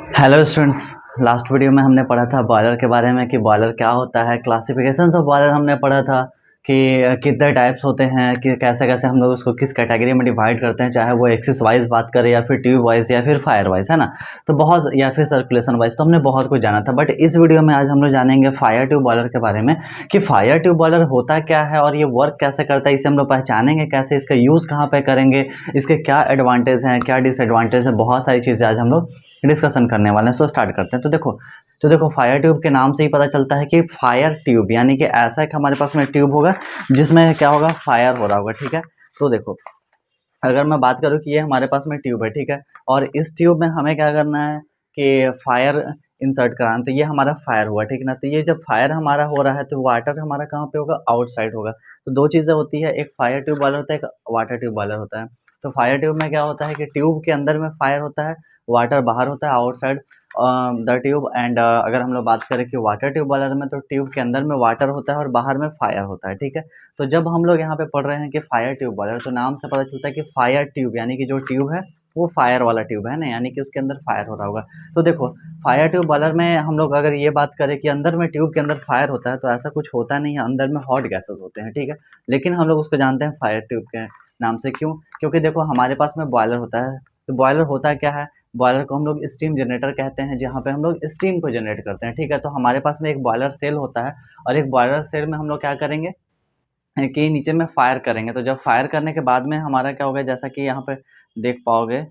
Hello students. Last video में हमने पढ़ा था बॉयलर के बारे में कि बॉयलर क्या होता है, क्लासिफिकेशंस ऑफ बॉयलर हमने पढ़ा था कि कितने टाइप्स होते हैं, कि कैसे कैसे हम लोग उसको किस कैटेगरी में डिवाइड करते हैं, चाहे वो एक्सिस वाइज बात करें या फिर ट्यूब वाइज या फिर फायर वाइज, है ना। तो बहुत, या फिर सर्कुलेशन वाइज, तो हमने बहुत कुछ जाना था। बट इस वीडियो में आज हम लोग जानेंगे फायर ट्यूब बॉयलर के बारे में कि फायर ट्यूब बॉयलर होता क्या है और ये वर्क कैसे करता है, इसे हम लोग पहचानेंगे कैसे, इसका यूज़ कहाँ पे करेंगे, इसके क्या एडवांटेज हैं, क्या डिसएडवांटेज है, बहुत सारी चीज़ें आज हम लोग डिस्कशन करने वाले हैं। सो स्टार्ट करते हैं। तो देखो फायर ट्यूब के नाम से ही पता चलता है कि फायर ट्यूब यानी कि ऐसा है कि हमारे पास में ट्यूब होगा जिसमें क्या होगा, फायर हो रहा होगा, ठीक है। तो देखो, अगर मैं बात करूँ कि ये हमारे पास में ट्यूब है, ठीक है, और इस ट्यूब में हमें क्या करना है कि फायर इंसर्ट कराना, तो ये हमारा फायर हुआ, ठीक है ना। तो ये जब फायर हमारा हो रहा है तो वाटर हमारा कहाँ पे होगा, आउटसाइड होगा। तो दो चीज़ें होती है, एक फायर ट्यूब वाला होता है, एक वाटर ट्यूब वाला होता है। तो फायर ट्यूब में क्या होता है कि ट्यूब के अंदर में फायर होता है, वाटर बाहर होता है, आउटसाइड द ट्यूब। एंड अगर हम लोग बात करें कि वाटर ट्यूब वाला में, तो ट्यूब के अंदर में वाटर होता है और बाहर में फायर होता है, ठीक है। तो जब हम लोग यहाँ पे पढ़ रहे हैं कि फायर ट्यूब बॉयलर, तो नाम से पता चलता है कि फायर ट्यूब यानी कि जो ट्यूब है वो फायर वाला ट्यूब है ना, यानी कि उसके अंदर फायर हो रहा होगा। तो देखो, फायर ट्यूब बॉयलर में हम लोग अगर ये बात करें कि अंदर में ट्यूब के अंदर फायर होता है, तो ऐसा कुछ होता नहीं है, अंदर में हॉट गैसेस होते हैं, ठीक है। लेकिन हम लोग उसको जानते हैं फायर ट्यूब के नाम से। क्यों? क्योंकि देखो हमारे पास में बॉयलर होता है। तो बॉयलर होता क्या है, बॉयलर को हम लोग स्टीम जनरेटर कहते हैं, जहाँ पे हम लोग स्टीम को जनरेट करते हैं, ठीक है। तो हमारे पास में एक बॉयलर सेल होता है और एक बॉयलर सेल में हम लोग क्या करेंगे कि नीचे में फायर करेंगे। तो जब फायर करने के बाद में हमारा क्या होगा, जैसा कि यहाँ पे देख पाओगे,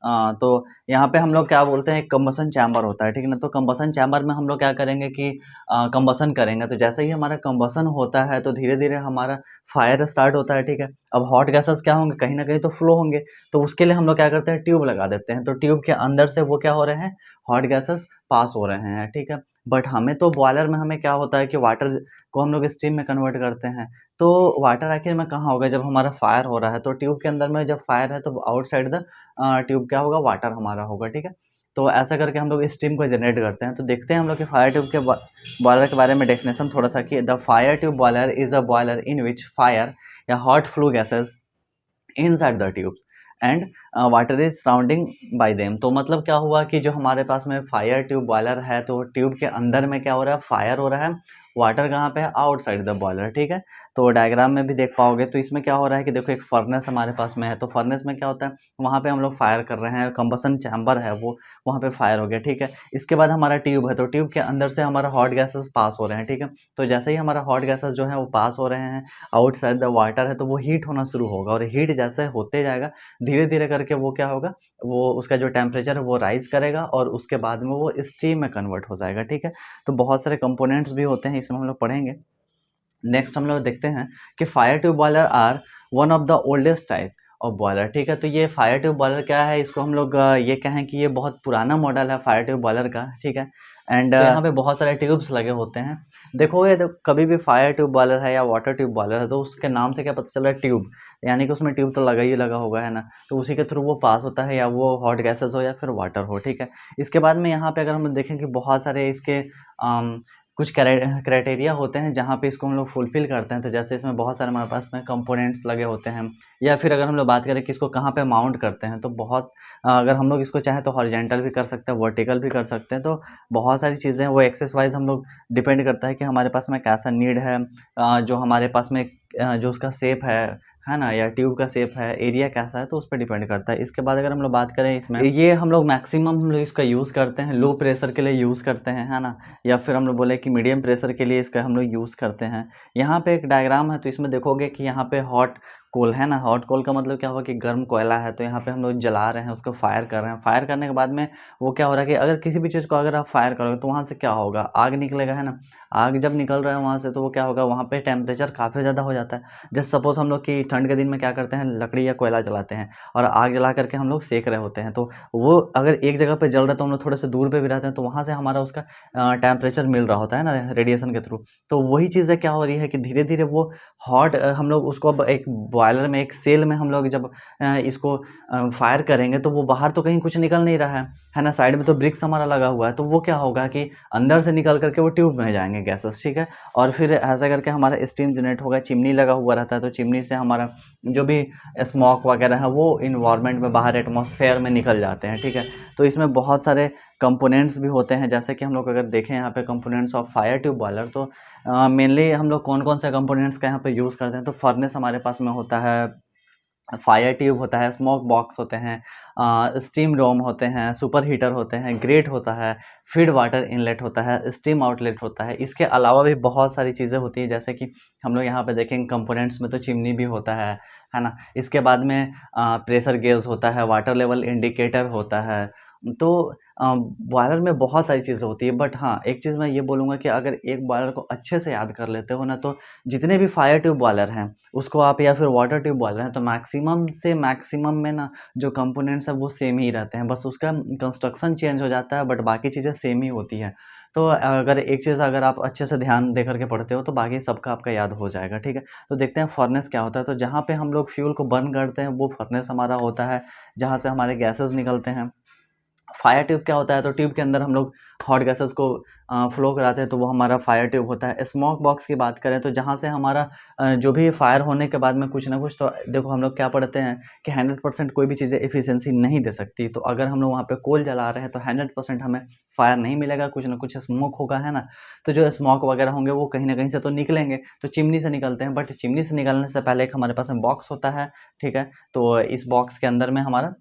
तो यहाँ पे हम लोग क्या बोलते हैं, कंबसन चैम्बर होता है, ठीक है ना। तो कंबसन चैम्बर में हम लोग क्या करेंगे कि कंबसन करेंगे। तो जैसे ही हमारा कंबसन होता है तो धीरे धीरे हमारा फायर स्टार्ट होता है, ठीक है। अब हॉट गैसेस क्या होंगे, कहीं ना कहीं तो फ्लो होंगे। तो उसके लिए हम लोग क्या करते हैं, ट्यूब लगा देते हैं। तो ट्यूब के अंदर से वो क्या हो रहे हैं, हॉट गैसेस पास हो रहे हैं, ठीक है। बट हमें तो बॉयलर में हमें क्या होता है कि वाटर को हम लोग स्टीम में कन्वर्ट करते हैं। तो वाटर आखिर में कहाँ होगा, जब हमारा फायर हो रहा है तो ट्यूब के अंदर में जब फायर है तो आउटसाइड द ट्यूब क्या होगा, वाटर हमारा होगा, ठीक है। तो ऐसा करके हम लोग स्टीम को जनरेट करते हैं। तो देखते हैं हम लोग कि फायर ट्यूब के बॉयलर के बारे में डेफिनेशन थोड़ा सा, कि the fire tube boiler is a boiler in which fire या hot flue gases inside the tubes and water is surrounding by them. तो मतलब क्या हुआ कि जो हमारे पास में फायर ट्यूब बॉयलर है, तो ट्यूब के अंदर में क्या हो रहा है, फायर हो रहा है, वाटर कहाँ पे है, आउटसाइड द बॉयलर, ठीक है। तो डायग्राम में भी देख पाओगे। तो इसमें क्या हो रहा है कि देखो एक फर्नेस हमारे पास में है, तो फर्नेस में क्या होता है, वहाँ पे हम लोग फायर कर रहे हैं, कंबसन चैम्बर है वो, वहाँ पे फायर हो गया, ठीक है। इसके बाद हमारा ट्यूब है, तो ट्यूब के अंदर से हमारा हॉट गैसेस पास हो रहे हैं, ठीक है। तो जैसे ही हमारा हॉट गैसेस जो है वो पास हो रहे हैं, आउटसाइड द वाटर है, तो वो हीट होना शुरू होगा, और हीट जैसे होते जाएगा धीरे धीरे करके वो क्या होगा, वो उसका जो टेम्परेचर है वो राइज करेगा और उसके बाद में वो स्टीम में कन्वर्ट हो जाएगा, ठीक है। तो बहुत सारे कंपोनेंट्स भी होते हैं, इसमें हम लोग पढ़ेंगे। नेक्स्ट हम लोग देखते हैं कि fire tube boiler are one of the oldest type of boiler, ठीक है। तो ये फायर ट्यूब बॉयलर क्या है, इसको हम लोग ये कहें कि ये बहुत पुराना मॉडल है फायर ट्यूब बॉयलर का, ठीक है। एंड यहाँ पे बहुत सारे ट्यूब्स लगे होते हैं। देखोगे तो कभी भी फायर ट्यूब बॉयलर है या वाटर ट्यूब बॉयलर है, तो उसके नाम से क्या पता चल रहा है, ट्यूब, यानी कि उसमें ट्यूब तो लगा ही लगा होगा, है ना। तो उसी के थ्रू वो पास होता है, या वो हॉट गैसेस हो या फिर वाटर हो, ठीक है। इसके बाद में यहाँ पे अगर हम देखें कि बहुत सारे इसके कुछ क्राइटेरिया होते हैं जहाँ पे इसको हम लोग फुलफ़िल करते हैं। तो जैसे इसमें बहुत सारे हमारे पास में कंपोनेंट्स लगे होते हैं, या फिर अगर हम लोग बात करें कि इसको कहाँ पे माउंट करते हैं, तो बहुत अगर हम लोग इसको चाहें तो हॉरिजॉन्टल भी कर सकते हैं, वर्टिकल भी कर सकते हैं। तो बहुत सारी चीज़ें हैं, वो एक्सेस वाइज हम लोग डिपेंड करता है कि हमारे पास में कैसा नीड है, जो हमारे पास में जो उसका शेप है ना, या ट्यूब का शेप है, एरिया कैसा है, तो उस पर डिपेंड करता है। इसके बाद अगर हम लोग बात करें, इसमें ये हम लोग मैक्सिमम हम लोग इसका यूज़ करते हैं, लो प्रेशर के लिए यूज़ करते हैं, है ना, या फिर हम लोग बोले कि मीडियम प्रेशर के लिए इसका हम लोग यूज़ करते हैं। यहाँ पे एक डायग्राम है, तो इसमें देखोगे कि यहाँ पे हॉट कोल है ना, हॉट कोल का मतलब क्या हुआ कि गर्म कोयला है, तो यहाँ पे हम लोग जला रहे हैं, उसको फायर कर रहे हैं। फायर करने के बाद में वो क्या हो रहा है कि अगर किसी भी चीज़ को अगर आप फायर करोगे तो वहाँ से क्या होगा, आग निकलेगा, है ना। आग जब निकल रहा है वहाँ से, तो वो क्या होगा, वहाँ पे टेम्परेचर काफ़ी ज़्यादा हो जाता है। जैसे सपोज़ हम लोग कि ठंड के दिन में क्या करते हैं, लकड़ी या कोयला जलाते हैं और आग जला करके हम लोग सेक रहे होते हैं। तो वो अगर एक जगह पे जल रहा है तो हम लोग थोड़े से दूर पे भी रहते हैं, तो वहाँ से हमारा उसका टेम्परेचर मिल रहा होता है ना, रेडिएशन के थ्रू। तो वही चीज़ें क्या हो रही है कि धीरे धीरे वो हॉट हम लोग उसको अब एक बॉयलर में, एक सेल में हम लोग जब इसको फायर करेंगे, तो वो बाहर तो कहीं कुछ निकल नहीं रहा है ना, साइड में तो ब्रिक्स हमारा लगा हुआ है। तो वो क्या होगा कि अंदर से निकल करके वो ट्यूब में जाएंगे गैसेस, ठीक है। और फिर ऐसा करके हमारा स्टीम जनरेट होगा, चिमनी लगा हुआ रहता है, तो चिमनी से हमारा जो भी स्मोक वगैरह है वो इन्वायरमेंट में बाहर एटमॉस्फेयर में निकल जाते हैं, ठीक है। तो इसमें बहुत सारे कंपोनेंट्स भी होते हैं, जैसे कि हम लोग अगर देखें यहाँ पे components of fire tube boiler, तो मेनली हम लोग कौन कौन से कंपोनेंट्स का यहाँ पे यूज़ करते हैं। तो फर्नेस हमारे पास में होता है, फायर ट्यूब होता है, स्मोक बॉक्स होते हैं, स्टीम डोम होते हैं, सुपर हीटर होते हैं, ग्रेट होता है, फीड वाटर इनलेट होता है, स्टीम आउटलेट होता है। इसके अलावा भी बहुत सारी चीज़ें होती हैं, जैसे कि हम लोग यहाँ पे देखेंगे कंपोनेंट्स में तो चिमनी भी होता है ना। इसके बाद में प्रेशर गेज होता है, वाटर लेवल इंडिकेटर होता है। तो बॉयलर में बहुत सारी चीज़ें होती है, बट हाँ, एक चीज़ मैं ये बोलूँगा कि अगर एक बॉयलर को अच्छे से याद कर लेते हो ना, तो जितने भी फायर ट्यूब बॉयलर हैं उसको आप, या फिर वाटर ट्यूब बॉयलर हैं, तो मैक्सिमम से मैक्सिमम में ना जो कंपोनेंट्स हैं वो सेम ही रहते हैं, बस उसका कंस्ट्रक्शन चेंज हो जाता है, बट बाकी चीज़ें सेम ही होती हैं। तो अगर एक चीज़ अगर आप अच्छे से ध्यान दे करके पढ़ते हो तो बाकी सबका आपका याद हो जाएगा, ठीक है। तो देखते हैं फर्नेस क्या होता है। तो जहाँ पे हम लोग फ्यूल को बर्न करते हैं वो फर्नेस हमारा होता है, जहाँ से हमारे गैसेस निकलते हैं। फायर ट्यूब क्या होता है, तो ट्यूब के अंदर हम लोग हॉट गैसेस को फ्लो कराते हैं, तो वो हमारा फायर ट्यूब होता है। स्मोक बॉक्स की बात करें तो जहाँ से हमारा जो भी फायर होने के बाद में कुछ ना कुछ, तो देखो हम लोग क्या पढ़ते हैं कि 100% कोई भी चीज़ें एफिशिएंसी नहीं दे सकती। तो अगर हम लोग वहाँ पे कोल जला रहे हैं तो 100% हमें फायर नहीं मिलेगा, कुछ ना कुछ स्मोक होगा, है ना। तो जो स्मोक वगैरह होंगे वो कहीं ना कहीं से तो निकलेंगे, तो चिमनी से निकलते हैं, बट चिमनी से निकलने से पहले एक हमारे पास में बॉक्स होता है, ठीक है। तो इस बॉक्स के अंदर में हमारा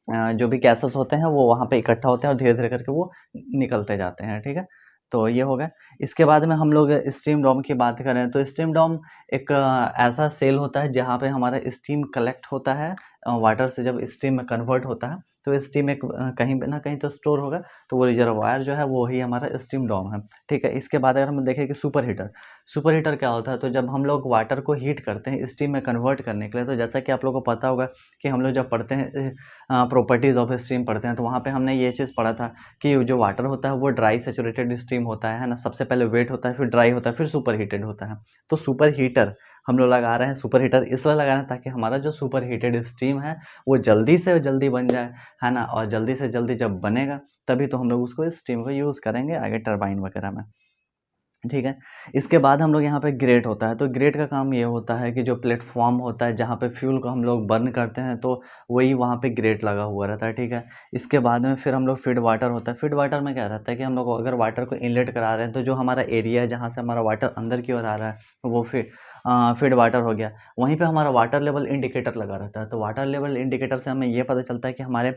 जो भी गैसेस होते हैं वो वहाँ पे इकट्ठा होते हैं और धीरे-धीरे करके वो निकलते जाते हैं, ठीक है? तो ये हो गया। इसके बाद में हम लोग स्टीम डोम की बात करें तो स्टीम डोम एक ऐसा सेल होता है जहाँ पे हमारा स्टीम कलेक्ट होता है, वाटर से जब स्टीम में कन्वर्ट होता है तो स्टीम एक कहीं पे ना कहीं तो स्टोर होगा, तो वो रिजर्वायर जो है वो ही हमारा स्टीम डोम है, ठीक है? इसके बाद अगर हम देखें कि सुपर हीटर, सुपर हीटर क्या होता है, तो जब हम लोग वाटर को हीट करते हैं स्टीम में कन्वर्ट करने के लिए, तो जैसा कि आप लोगों को पता होगा कि हम लोग जब पढ़ते हैं प्रॉपर्टीज़ ऑफ स्टीम पढ़ते हैं, तो वहाँ पे हमने ये चीज़ पढ़ा था कि जो वाटर होता है वो ड्राई सैचुरेटेड स्टीम होता है ना। सबसे पहले वेट होता है, फिर ड्राई होता है, फिर सुपर हीटेड होता है। तो सुपर हीटर हम लोग लगा रहे हैं, सुपर हीटर इसलिए लगा रहे हैं ताकि हमारा जो सुपर हीटेड स्टीम है वो जल्दी से जल्दी बन जाए, है ना। और जल्दी से जल्दी जब बनेगा तभी तो हम लोग उसको स्टीम को यूज़ करेंगे आगे टरबाइन वगैरह में, ठीक है। इसके बाद हम लोग यहाँ पे ग्रेट होता है, तो ग्रेट का काम ये होता है कि जो प्लेटफ़ॉर्म होता है जहाँ पे फ्यूल को हम लोग बर्न करते हैं, तो वही वहाँ पे ग्रेट लगा हुआ रहता है, ठीक है। इसके बाद में फिर हम लोग फीड वाटर होता है। फीड वाटर में क्या रहता है कि हम लोग अगर वाटर को इनलेट करा रहे हैं तो जो हमारा एरिया है जहाँ से हमारा वाटर अंदर की ओर आ रहा है वो फीड वाटर हो गया। वहीं पे हमारा वाटर लेवल इंडिकेटर लगा रहता है, तो वाटर लेवल इंडिकेटर से हमें ये पता चलता है कि हमारे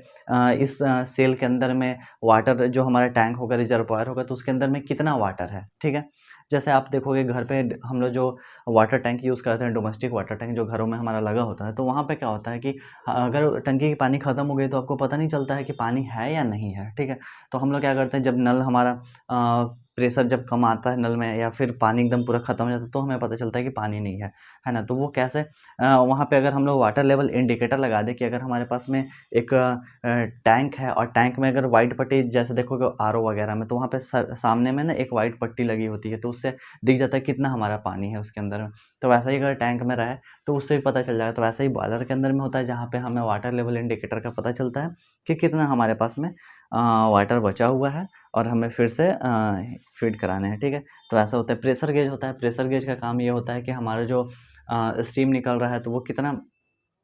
इस सेल के अंदर में वाटर, जो हमारा टैंक होगा, रिजर्वायर होगा, तो उसके अंदर में कितना वाटर है, ठीक है। जैसे आप देखोगे घर पे हम लोग जो वाटर टैंक यूज़ करते हैं, डोमेस्टिक वाटर टैंक जो घरों में हमारा लगा होता है, तो वहाँ पे क्या होता है कि अगर टंकी की पानी ख़त्म हो गई तो आपको पता नहीं चलता है कि पानी है या नहीं है, ठीक है। तो हम लोग क्या करते हैं, जब नल हमारा प्रेशर जब कम आता है नल में, या फिर पानी एकदम पूरा ख़त्म हो जाता है, तो हमें पता चलता है कि पानी नहीं है ना। तो वो कैसे, वहाँ पे अगर हम लोग वाटर लेवल इंडिकेटर लगा दें कि अगर हमारे पास में एक टैंक है और टैंक में अगर वाइट पट्टी, जैसे देखोगे आरओ वगैरह में, तो वहाँ पे सामने में ना एक वाइट पट्टी लगी होती है, तो उससे दिख जाता है कितना हमारा पानी है उसके अंदर में। तो वैसा ही अगर टैंक में रहे तो उससे भी पता चल जाएगा। तो वैसा ही बॉयलर के अंदर में होता है जहाँ पे हमें वाटर लेवल इंडिकेटर का पता चलता है कि कितना हमारे पास में वाटर बचा हुआ है और हमें फिर से फीड कराने हैं, ठीक है। तो ऐसा होता है। प्रेशर गेज होता है। प्रेशर गेज का काम ये होता है कि हमारा जो स्टीम निकल रहा है तो वो कितना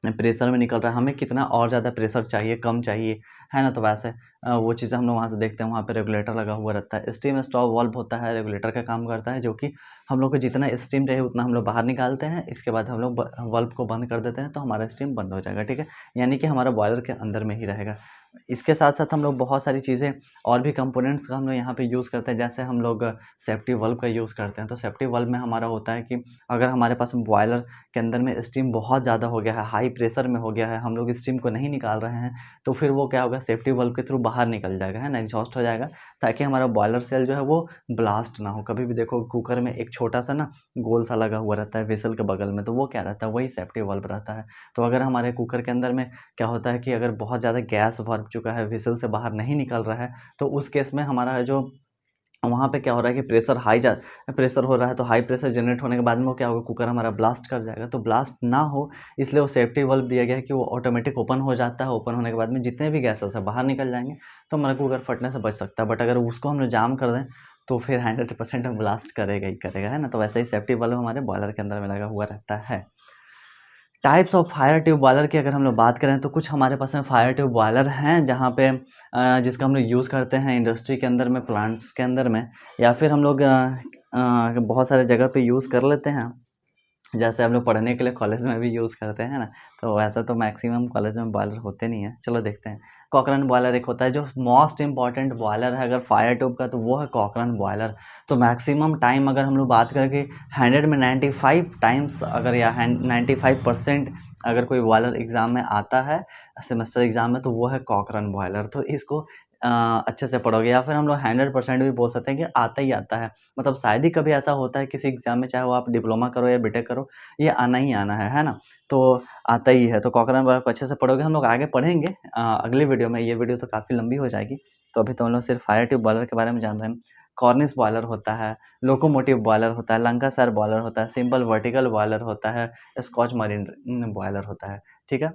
प्रेशर में निकल रहा है, हमें कितना और ज़्यादा प्रेशर चाहिए, कम चाहिए, है ना। तो वैसे वो चीज़ें हम लोग वहाँ से देखते हैं, वहाँ पे रेगुलेटर लगा हुआ रहता है। स्टीम स्टॉप वाल्व होता है, रेगुलेटर का काम करता है, जो कि हम लोग को जितना स्टीम चाहिए उतना हम लोग बाहर निकालते हैं। इसके बाद हम लोग वाल्व को बंद कर देते हैं, तो हमारा स्टीम बंद हो जाएगा, ठीक है। यानी कि हमारा बॉयलर के अंदर में ही रहेगा। इसके साथ-साथ हम लोग बहुत सारी चीज़ें और भी कंपोनेंट्स का हम लोग यहाँ पे यूज़ करते हैं। जैसे हम लोग सेफ्टी वाल्व का यूज़ करते हैं, तो सेफ्टी वाल्व में हमारा होता है कि अगर हमारे पास बॉयलर के अंदर में स्टीम बहुत ज़्यादा हो गया है, हाई प्रेशर में हो गया है, हम लोग स्टीम को नहीं निकाल रहे हैं, तो फिर वो क्या होगा, सेफ्टी वाल्व के थ्रू बाहर निकल जाएगा, है ना, एग्जॉस्ट हो जाएगा, ताकि हमारा बॉयलर सेल जो है वो ब्लास्ट ना हो। कभी भी देखो कुकर में एक छोटा-सा ना गोल सा लगा हुआ रहता है व्हिसल के बगल में, तो वो क्या रहता है, वही सेफ्टी वाल्व रहता है। तो अगर हमारे कुकर के अंदर में क्या होता है कि अगर बहुत ज़्यादा गैस भर चुका है, व्हिसल से बाहर नहीं निकल रहा है, तो उस केस में हमारा जो वहाँ पे क्या हो रहा है कि प्रेशर हो रहा है, तो हाई प्रेशर जनरेट होने के बाद में वो क्या होगा, कुकर हमारा ब्लास्ट कर जाएगा। तो ब्लास्ट ना हो इसलिए वो सेफ्टी वाल्व दिया गया है कि वो ऑटोमेटिक ओपन हो जाता है। ओपन होने के बाद में जितने भी गैसेस है बाहर निकल जाएँगे, तो हमारा कुकर फटने से बच सकता है। बट अगर उसको हम लोग जाम कर दें तो फिर 100% ब्लास्ट करेगा ही करेगा, है ना। तो वैसे ही सेफ्टी वाल्व हमारे बॉयलर के अंदर में लगा हुआ रहता है। Types of fire tube boiler की अगर हम लोग बात करें तो कुछ हमारे पास में फायर ट्यूब बॉयलर हैं जहाँ पे जिसका हम लोग यूज़ करते हैं इंडस्ट्री के अंदर में, प्लांट्स के अंदर में, या फिर हम लोग बहुत सारे जगह पे यूज़ कर लेते हैं। जैसे हम लोग पढ़ने के लिए कॉलेज में भी यूज़ करते हैं ना, तो वैसा तो मैक्सिमम कॉलेज में बॉयलर होते नहीं हैं। चलो देखते हैं। कॉकरन बॉयलर एक होता है जो मोस्ट इम्पॉर्टेंट बॉयलर है अगर फायर ट्यूब का, तो वो है कॉकरन बॉयलर। तो मैक्सिमम टाइम अगर हम लोग बात करें कि 100 में 95 टाइम्स अगर या 95% अगर कोई बॉयलर एग्ज़ाम में आता है, सेमेस्टर एग्ज़ाम में, तो वो है कॉकरन बॉयलर। तो इसको अच्छे से पढ़ोगे, या फिर हम लोग 100% भी बोल सकते हैं कि आता ही आता है। मतलब शायद ही कभी ऐसा होता है किसी एग्ज़ाम में, चाहे वो आप डिप्लोमा करो या बीटेक करो, ये आना ही आना है ना? तो आता ही है। तो कॉकरन बॉयलर को अच्छे से पढ़ोगे। हम लोग आगे पढ़ेंगे अगली वीडियो में। ये वीडियो तो काफ़ी लंबी हो जाएगी, तो अभी तो हम लोग सिर्फ फायर ट्यूब बॉयलर के बारे में जान रहे हैं। कॉर्निस बॉयलर होता है, लोकोमोटिव बॉयलर होता है, लंकासायर बॉयलर होता है, सिंपल वर्टिकल बॉयलर होता है, स्कॉच मरीन बॉयलर होता है। ठीक है?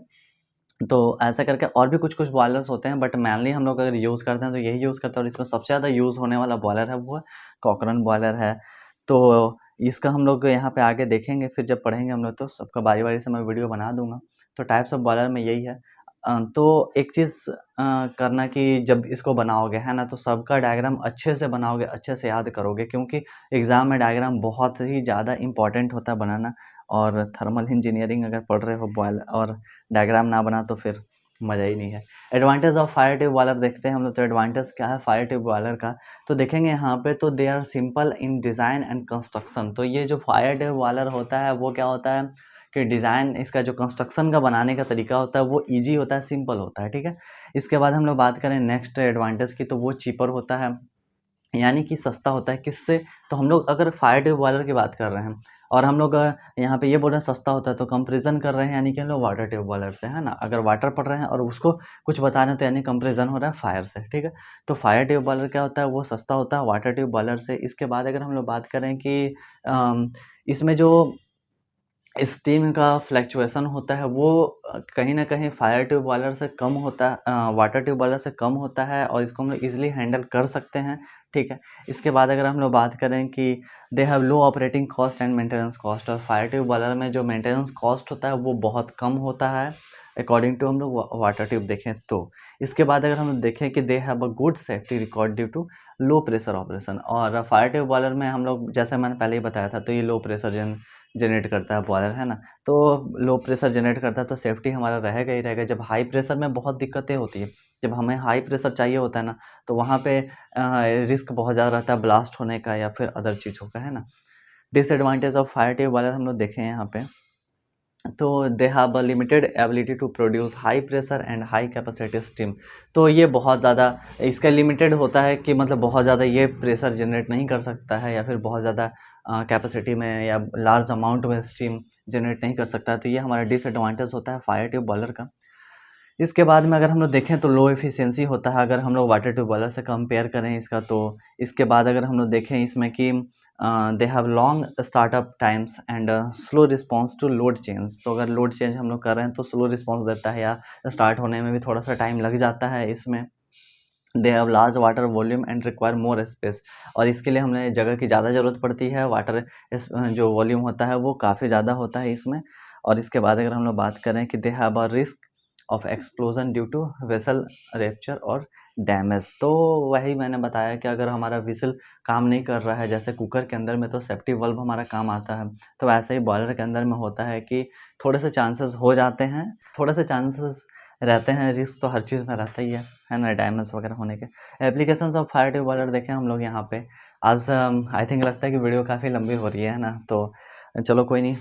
तो ऐसा करके और भी कुछ-कुछ बॉयलर्स होते हैं, बट मेनली हम लोग अगर यूज़ करते हैं तो यही यूज़ करते हैं, और इसमें सबसे ज़्यादा यूज़ होने वाला बॉयलर है वो है कॉकरन बॉयलर है। तो इसका हम लोग यहाँ पे आगे देखेंगे, फिर जब पढ़ेंगे हम लोग तो सबका बारी-बारी से मैं वीडियो बना दूँगा। तो टाइप्स ऑफ बॉयलर में यही है। तो एक चीज़ करना कि जब इसको बनाओगे, है ना, तो सबका डायग्राम अच्छे से बनाओगे, अच्छे से याद करोगे, क्योंकि एग्ज़ाम में डायग्राम बहुत ही ज़्यादा इम्पोर्टेंट होता है बनाना। और थर्मल इंजीनियरिंग अगर पढ़ रहे हो बॉयल और डायग्राम ना बना तो फिर मज़ा ही नहीं है। Advantage of fire tube boiler देखते हैं हम लोग। तो एडवांटेज क्या है फायर ट्यूब बॉयलर का, तो देखेंगे यहाँ पे, तो they are simple in design and construction. तो ये जो फायर ट्यूब बॉयलर होता है वो क्या होता है कि डिज़ाइन, इसका जो कंस्ट्रक्शन का बनाने का तरीका होता है वो ईजी होता है, सिंपल होता है। ठीक है? इसके बाद हम लोग बात करें नेक्स्ट एडवांटेज की, तो वो चीपर होता है, यानी कि सस्ता होता है। किससे? तो हम लोग अगर फायर ट्यूब बॉयलर की बात कर रहे हैं और हम लोग यहाँ पे ये बोल रहे हैं सस्ता होता है, तो कंपैरिजन कर रहे हैं, यानी कि हम लोग वाटर ट्यूब बॉयलर से, है ना? अगर वाटर पढ़ रहे हैं और उसको कुछ बता रहे हैं तो यानी कंपैरिजन हो रहा है फायर से। ठीक है? तो फायर ट्यूब बॉयलर क्या होता है, वो सस्ता होता है वाटर ट्यूब बॉयलर से। इसके बाद अगर हम लोग बात करें कि इसमें जो स्टीम का फ्लक्चुएशन होता है वो कहीं न कहीं फायर ट्यूब बॉयलर से कम होता है, वाटर ट्यूब बॉयलर से कम होता है, और इसको हम लोग ईज़िली हैंडल कर सकते हैं। ठीक है? इसके बाद अगर हम लोग बात करें कि they have low operating cost and maintenance cost, और फायर ट्यूब बॉयलर में जो मेंटेनेंस कॉस्ट होता है वो बहुत कम होता है अकॉर्डिंग टू हम लोग वाटर ट्यूब देखें तो। इसके बाद अगर हम देखें कि they have a good safety record due to low pressure operation, और फायर ट्यूब बॉयलर में हम लोग, जैसे मैंने पहले ही बताया था, तो ये लो प्रेशर जनरेट करता है बॉयलर, है ना? तो लो प्रेशर जनरेट करता है तो सेफ्टी हमारा रहेगा ही रहेगा। जब हाई प्रेशर में बहुत दिक्कतें होती है, जब हमें हाई प्रेशर चाहिए होता है ना, तो वहाँ पे रिस्क बहुत ज़्यादा रहता है ब्लास्ट होने का या फिर अदर चीज़ों का, है ना? Disadvantage of fire tube boiler हम लोग देखें यहाँ पे, तो they have a limited ability to produce high pressure and high capacity steam. तो ये बहुत ज़्यादा इसका लिमिटेड होता है कि मतलब बहुत ज़्यादा ये प्रेशर जनरेट नहीं कर सकता है, या फिर बहुत ज़्यादा कैपेसिटी में या लार्ज अमाउंट में स्टीम जनरेट नहीं कर सकता है। तो ये हमारा डिसएडवांटेज होता है फायर ट्यूब बॉयलर का। इसके बाद में अगर हम लोग देखें तो लो एफिशिएंसी होता है अगर हम लोग वाटर ट्यूब बॉयलर से कंपेयर करें इसका तो। इसके बाद अगर हम लोग देखें इसमें कि they have long startup times and slow response to load change. तो अगर लोड चेंज हम लोग कर रहे हैं तो स्लो रिस्पॉन्स देता है, या स्टार्ट होने में भी थोड़ा सा टाइम लग जाता है इसमें। They have large water volume and require more space, और इसके लिए हमें जगह की ज़्यादा ज़रूरत पड़ती है। वाटर जो वॉल्यूम होता है वो काफ़ी ज़्यादा होता है इसमें। और इसके बाद अगर हम लोग बात करें कि they have a risk of explosion due to vessel rupture और डैमेज। तो वही मैंने बताया कि अगर हमारा व्हिसल काम नहीं कर रहा है, जैसे कुकर के अंदर में तो सेफ्टी वल्व हमारा काम आता है, तो वैसे ही बॉयलर के अंदर में होता है कि थोड़े से चांसेस हो जाते हैं, थोड़े से चांसेस रहते हैं। रिस्क तो हर चीज़ में रहता ही है ना, डैमेज वगैरह होने के। Applications of fire tube boiler देखें हम लोग यहाँ पे। आज आई थिंक लगता है कि वीडियो काफ़ी लंबी हो रही है ना, तो चलो कोई नहीं।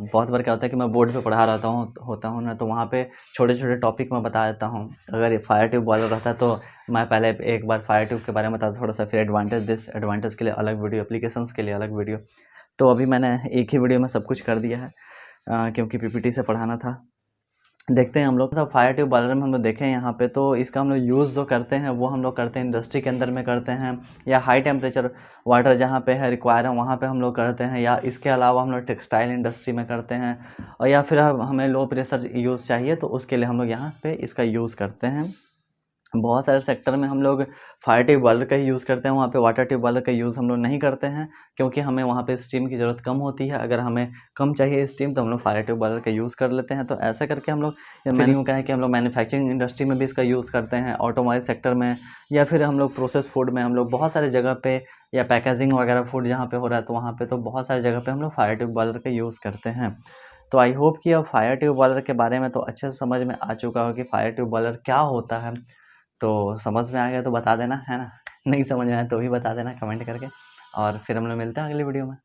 बहुत बार क्या होता है कि मैं बोर्ड पे पढ़ा रहता हूँ होता हूँ ना, तो वहाँ पे छोटे-छोटे टॉपिक मैं बता देता हूँ। अगर ये फायर ट्यूब बॉयलर रहता है तो मैं पहले एक बार फायर ट्यूब के बारे में बताता थोड़ा-सा, फिर एडवांटेज डिसएडवांटेज के लिए अलग वीडियो, एप्लीकेशंस के लिए अलग वीडियो। तो अभी मैंने एक ही वीडियो में सब कुछ कर दिया है, क्योंकि पीपीटी से पढ़ाना था। देखते हैं हम लोग सब फायर ट्यूब बॉयलर में हम लोग देखें यहाँ पे, तो इसका हम लोग यूज़ जो करते हैं वो हम लोग करते हैं इंडस्ट्री के अंदर में करते हैं, या हाई टेम्परेचर वाटर जहाँ पे है रिक्वायर है वहाँ पे हम लोग करते हैं, या इसके अलावा हम लोग टेक्सटाइल इंडस्ट्री में करते हैं, और या फिर हमें लो प्रेशर यूज़ चाहिए तो उसके लिए हम लोग यहाँ पे इसका यूज़ करते हैं। बहुत सारे सेक्टर में हम लोग फायर ट्यूब बॉयलर का ही यूज़ करते हैं, वहाँ पे वाटर ट्यूब बॉयलर का यूज़ हम लोग नहीं करते हैं, क्योंकि हमें वहाँ पे स्टीम की ज़रूरत कम होती है। अगर हमें कम चाहिए स्टीम तो हम लोग फायर ट्यूब बॉयलर का यूज़ कर लेते हैं। तो ऐसा करके हम लोग मैंने यूँ कहा है कि हम लोग मैन्युफैक्चरिंग इंडस्ट्री में भी इसका यूज़ करते हैं, ऑटोमोबाइल सेक्टर में, या फिर हम लोग प्रोसेस फूड में, हम लोग बहुत सारी जगह पे, या पैकेजिंग वगैरह फूड जहाँ पे हो रहा है तो वहाँ पे तो बहुत सारी जगह पे हम लोग फायर ट्यूब बॉयलर का यूज़ करते हैं। तो आई होप कि अब फायर ट्यूब बॉयलर के बारे में तो अच्छे से समझ में आ चुका हो कि फायर ट्यूब बॉयलर क्या होता है। तो समझ में आ गया तो बता देना, है ना? नहीं समझ में आया तो भी बता देना कमेंट करके, और फिर हम लोग मिलते हैं अगली वीडियो में।